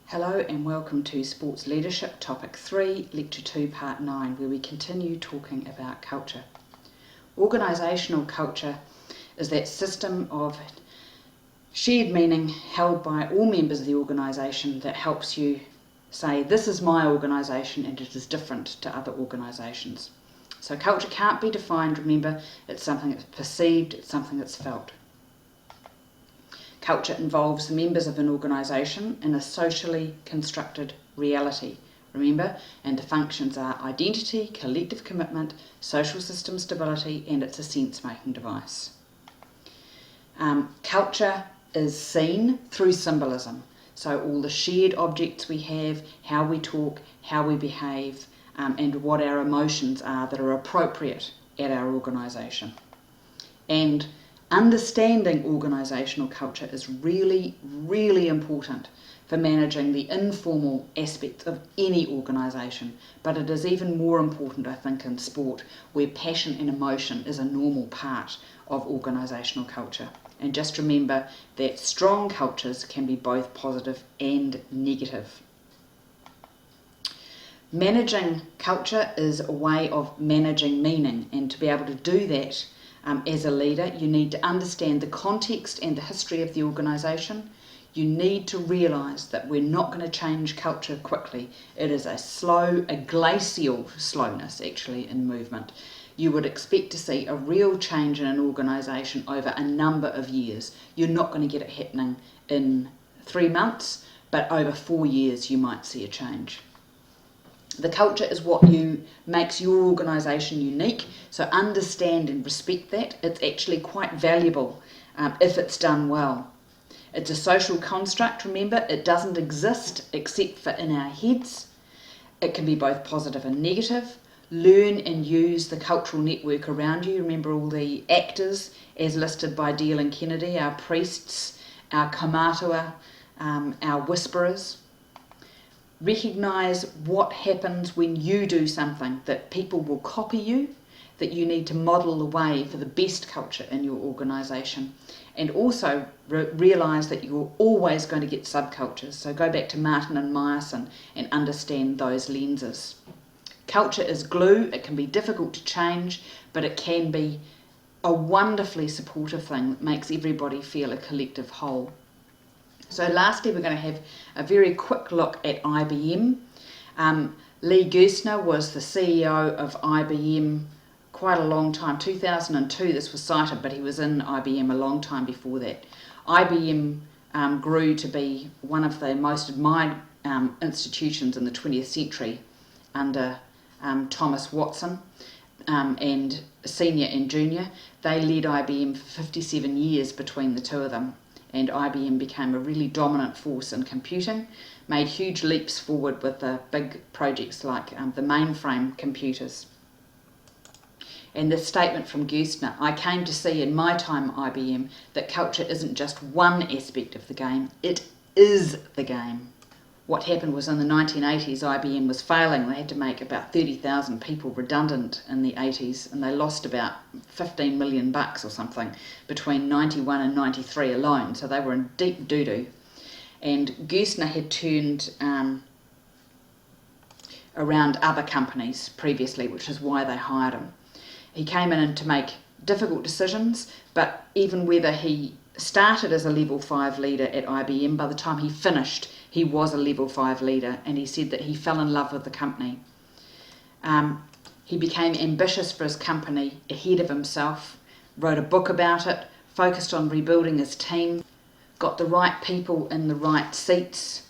Hello and welcome to Sports Leadership Topic 3, Lecture 2, Part 9, where we continue talking about culture. Organisational culture is that system of shared meaning held by all members of the organisation that helps you say, this is my organisation and it is different to other organisations. So culture can't be defined, remember, it's something that's perceived, it's something that's felt. Culture involves the members of an organisation in a socially constructed reality, remember, and the functions are identity, collective commitment, social system stability, and it's a sense-making device. Culture is seen through symbolism, so all the shared objects we have, how we talk, how we behave, and what our emotions are that are appropriate at our organisation. And understanding organisational culture is really, really important for managing the informal aspects of any organisation, but it is even more important, I think, in sport, where passion and emotion is a normal part of organisational culture. And just remember that strong cultures can be both positive and negative. Managing culture is a way of managing meaning, and to be able to do that as a leader, you need to understand the context and the history of the organisation. You need to realise that we're not going to change culture quickly. It is a glacial slowness actually in movement. You would expect to see a real change in an organisation over a number of years. You're not going to get it happening in 3 months, but over 4 years you might see a change. The culture is what makes your organisation unique, so understand and respect that. It's actually quite valuable if it's done well. It's a social construct, remember, it doesn't exist except for in our heads. It can be both positive and negative. Learn and use the cultural network around you. Remember all the actors as listed by Deal and Kennedy, our priests, our kaumātua, our whisperers. Recognise what happens when you do something, that people will copy you, that you need to model the way for the best culture in your organisation. And also realise that you're always going to get subcultures. So go back to Martin and Meyerson and understand those lenses. Culture is glue. It can be difficult to change, but it can be a wonderfully supportive thing that makes everybody feel a collective whole. So lastly, we're going to have a very quick look at IBM. Lee Gerstner was the CEO of IBM quite a long time. 2002 this was cited, but he was in IBM a long time before that. IBM grew to be one of the most admired institutions in the 20th century under Thomas Watson and Senior and Junior. They led IBM for 57 years between the two of them. And IBM became a really dominant force in computing, made huge leaps forward with the big projects like the mainframe computers. And this statement from Gerstner, I came to see in my time at IBM that culture isn't just one aspect of the game, it is the game. What happened was in the 1980s, IBM was failing. They had to make about 30,000 people redundant in the 80s, and they lost about $15 million or something between 91 and 93 alone. So they were in deep doo-doo. And Gerstner had turned around other companies previously, which is why they hired him. He came in to make difficult decisions, but even whether he started as a level 5 leader at IBM, by the time he finished, he was a level 5 leader, and he said that he fell in love with the company. He became ambitious for his company, ahead of himself, wrote a book about it, focused on rebuilding his team, got the right people in the right seats,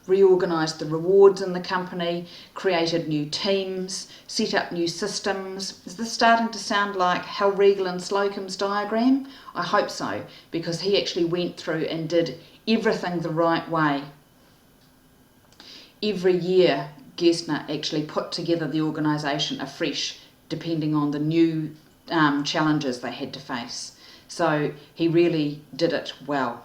reorganised the rewards in the company, created new teams, set up new systems. Is this starting to sound like Hal Regal and Slocum's diagram? I hope so, because he actually went through and did everything the right way. Every year, Gerstner actually put together the organisation afresh, depending on the new challenges they had to face. So he really did it well.